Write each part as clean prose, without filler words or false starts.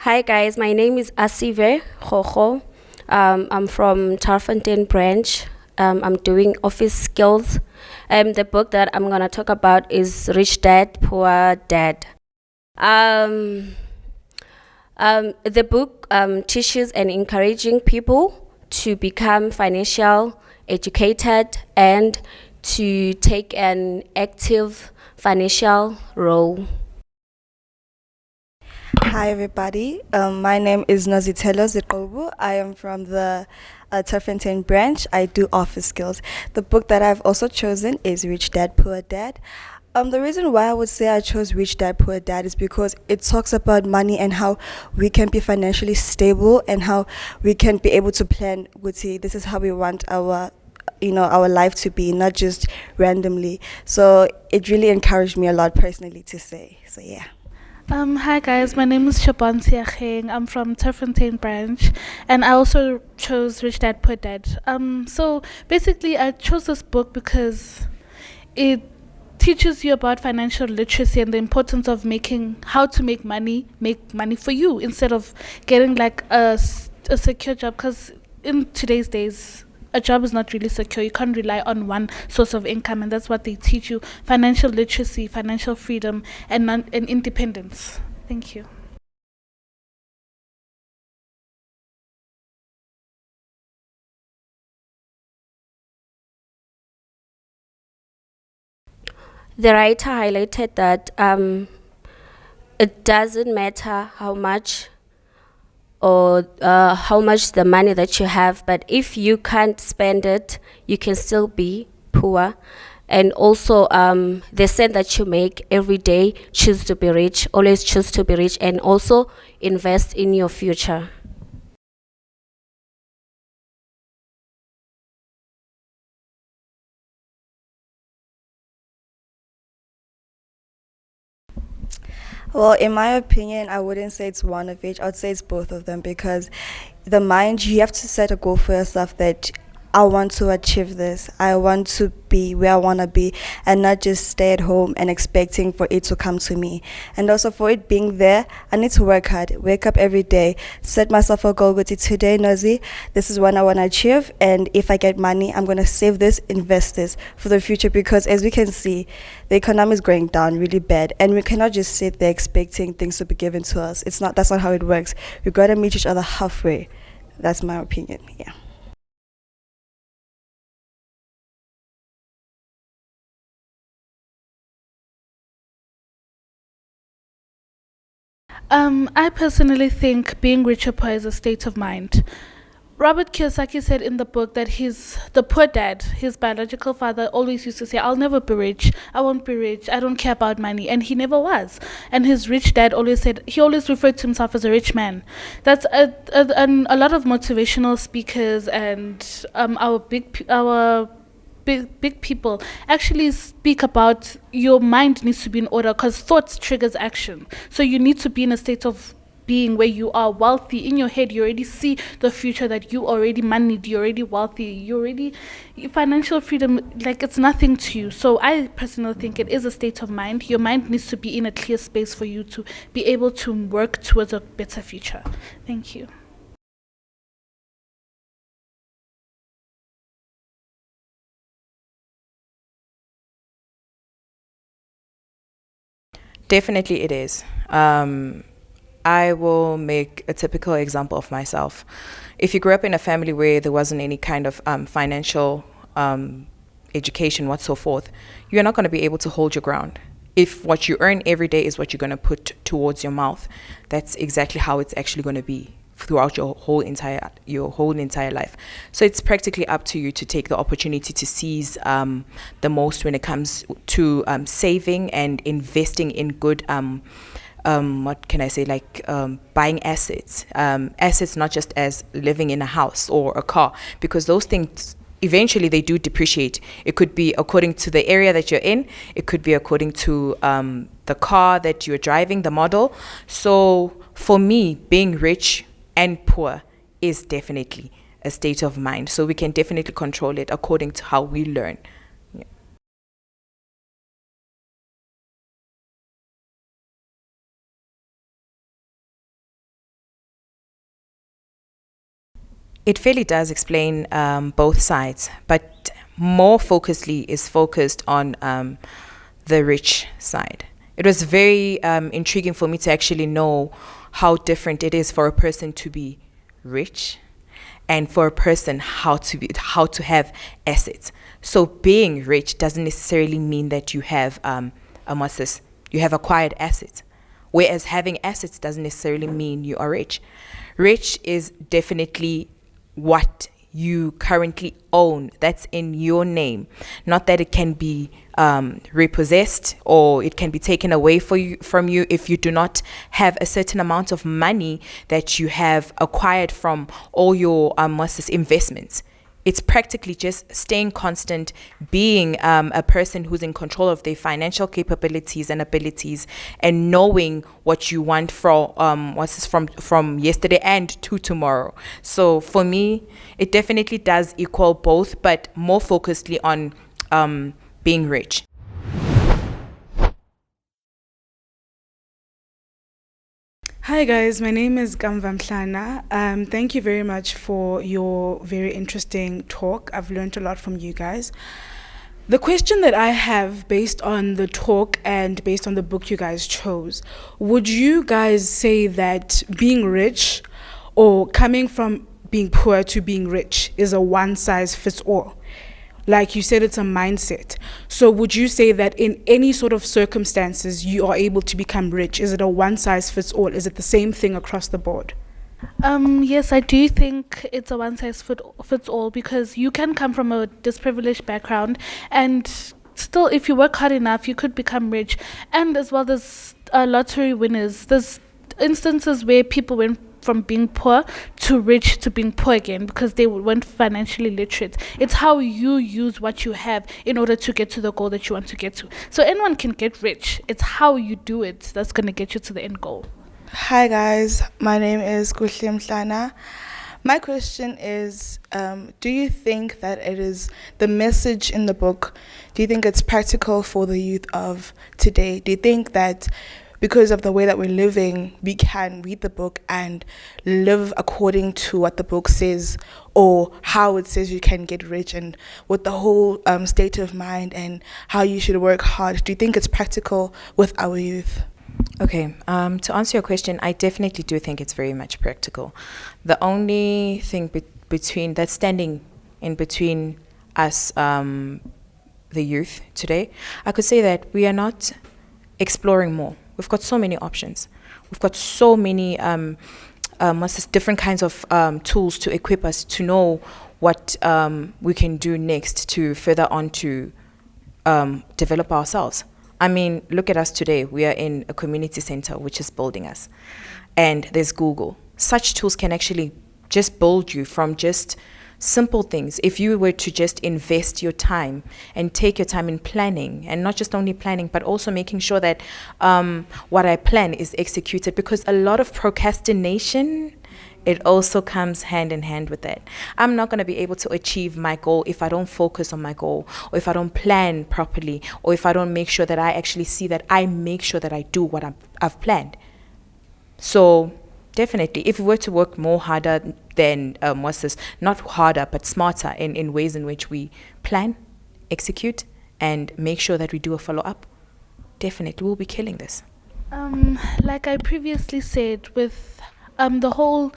Hi guys, my name is Asive Jojo. I'm from Tarfontein branch. I'm doing office skills. The book that I'm gonna talk about is Rich Dad Poor Dad. Um, the book teaches and encouraging people to become financial educated and to take an active financial role. Hi, everybody. My name is Nozitelo Zikobu. I am from the Turfentine branch. I do office skills. The book that I've also chosen is Rich Dad Poor Dad. The reason why I would say I chose Rich Dad Poor Dad is because it talks about money and how we can be financially stable and how we can be able to plan. This is how we want our life to be, not just randomly. So it really encouraged me a lot personally to say. So yeah. Hi guys, my name is Shaban Siacheng. I'm from Turfontein branch, and I also chose Rich Dad Poor Dad. So basically, I chose this book because it teaches you about financial literacy and the importance of how to make money for you instead of getting like a secure job. Because in today's days, a job is not really secure. You can't rely on one source of income, and that's what they teach you: financial literacy, financial freedom, and independence. Thank you. The writer highlighted that it doesn't matter how much the money that you have, but if you can't spend it, you can still be poor. And also, the cent that you make every day, choose to be rich, always choose to be rich, and also invest in your future. Well, in my opinion, I wouldn't say it's one of each. I would say it's both of them because the mind, you have to set a goal for yourself that I want to achieve this. I want to be where I want to be and not just stay at home and expecting for it to come to me. And also for it being there, I need to work hard, wake up every day, set myself a goal with it today, Nozi. This is what I want to achieve. And if I get money, I'm going to save this, invest this for the future because as we can see, the economy is going down really bad and we cannot just sit there expecting things to be given to us. That's not how it works. We got to meet each other halfway. That's my opinion. Yeah. I personally think being rich or poor is a state of mind. Robert Kiyosaki said in the book that the poor dad, his biological father, always used to say, "I'll never be rich. I won't be rich. I don't care about money," and he never was. And his rich dad he always referred to himself as a rich man. That's a lot of motivational speakers and our big people actually speak about your mind needs to be in order because thoughts triggers action. So you need to be in a state of being where you are wealthy in your head. You already see the future that you already moneyed, you're already wealthy, financial freedom, like it's nothing to you. So I personally think it is a state of mind. Your mind needs to be in a clear space for you to be able to work towards a better future. Thank you. Definitely, it is. I will make a typical example of myself. If you grew up in a family where there wasn't any kind of financial education, what so forth, you're not going to be able to hold your ground. If what you earn every day is what you're going to put towards your mouth, that's exactly how it's actually going to be throughout your whole entire life. So it's practically up to you to take the opportunity to seize the most when it comes to saving and investing in good what can I say, like buying assets. Assets not just as living in a house or a car, because those things eventually they do depreciate. It could be according to the area that you're in. It could be according to the car that you're driving, the model. So for me, being rich and poor is definitely a state of mind. So we can definitely control it according to how we learn. Yeah. It fairly does explain both sides, but more is focused on the rich side. It was very intriguing for me to actually know how different it is for a person to be rich and for a person how to have assets. So being rich doesn't necessarily mean that you have you have acquired assets. Whereas having assets doesn't necessarily mean you are rich. Rich is definitely what you currently own, that's in your name, not that it can be repossessed or it can be taken away from you if you do not have a certain amount of money that you have acquired from all your investments. It's practically just staying constant, being a person who's in control of their financial capabilities and abilities, and knowing what you want from yesterday and to tomorrow. So for me, it definitely does equal both, but more focusedly on being rich. Hi guys, my name is Gamva Mhlana. Thank you very much for your very interesting talk. I've learned a lot from you guys. The question that I have based on the talk and based on the book you guys chose, would you guys say that being rich or coming from being poor to being rich is a one size fits all? Like you said, it's a mindset. So would you say that in any sort of circumstances you are able to become rich? Is it a one size fits all? Is it the same thing across the board? Yes, I do think it's a one size fits all, because you can come from a disprivileged background and still, if you work hard enough, you could become rich. And as well, there's lottery winners. There's instances where people went from being poor to rich to being poor again because they weren't financially literate. It's how you use what you have in order to get to the goal that you want to get to. So anyone can get rich. It's how you do it that's going to get you to the end goal. Hi guys, my name is Kuhle Mhlana. My question is, do you think that it is the message in the book, do you think it's practical for the youth of today? Do you think that because of the way that we're living, we can read the book and live according to what the book says, or how it says you can get rich, and with the whole state of mind and how you should work hard? Do you think it's practical with our youth? Okay, to answer your question, I definitely do think it's very much practical. The only thing between that's standing in between us, the youth today, I could say that we are not exploring more. We've got so many options. We've got so many different kinds of tools to equip us to know what we can do next to further on to develop ourselves. I mean, look at us today. We are in a community center, which is building us. And there's Google. Such tools can actually just build you from just simple things. If you were to just invest your time and take your time in planning, and not just only planning, but also making sure that what I plan is executed, because a lot of procrastination, it also comes hand in hand with that. I'm not going to be able to achieve my goal if I don't focus on my goal, or if I don't plan properly, or if I don't make sure that I actually see that I make sure that I do what I've planned. So definitely, if we were to work more harder than not harder, but smarter in ways in which we plan, execute, and make sure that we do a follow-up, definitely we'll be killing this. Like I previously said, with the whole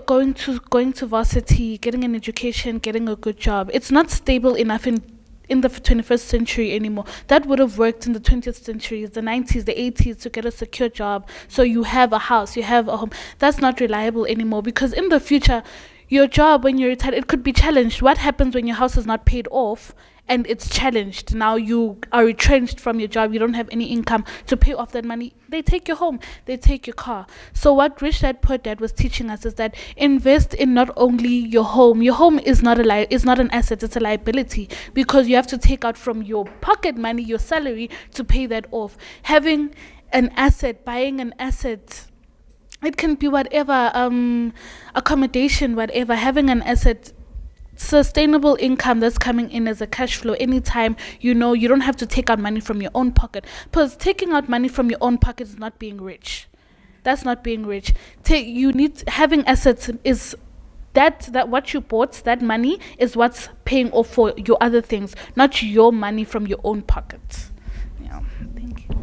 going to varsity, getting an education, getting a good job, it's not stable enough in the 21st century anymore. That would have worked in the 20th century, the 90s, the 80s, to get a secure job, so you have a house, you have a home. That's not reliable anymore, because in the future, your job when you're retired, it could be challenged. What happens when your house is not paid off and it's challenged? Now you are retrenched from your job, you don't have any income to pay off that money. They take your home, they take your car. So what Rich Dad Poor Dad was teaching us is that invest in not only your home. Your home is not an asset, it's a liability, because you have to take out from your pocket money, your salary, to pay that off. Having an asset, buying an asset, it can be whatever, accommodation, whatever. Having an asset, sustainable income that's coming in as a cash flow anytime, you don't have to take out money from your own pocket, because taking out money from your own pocket is not being rich. That's not being rich. Having assets is that what you bought, that money is what's paying off for your other things, not your money from your own pocket. Yeah, thank you.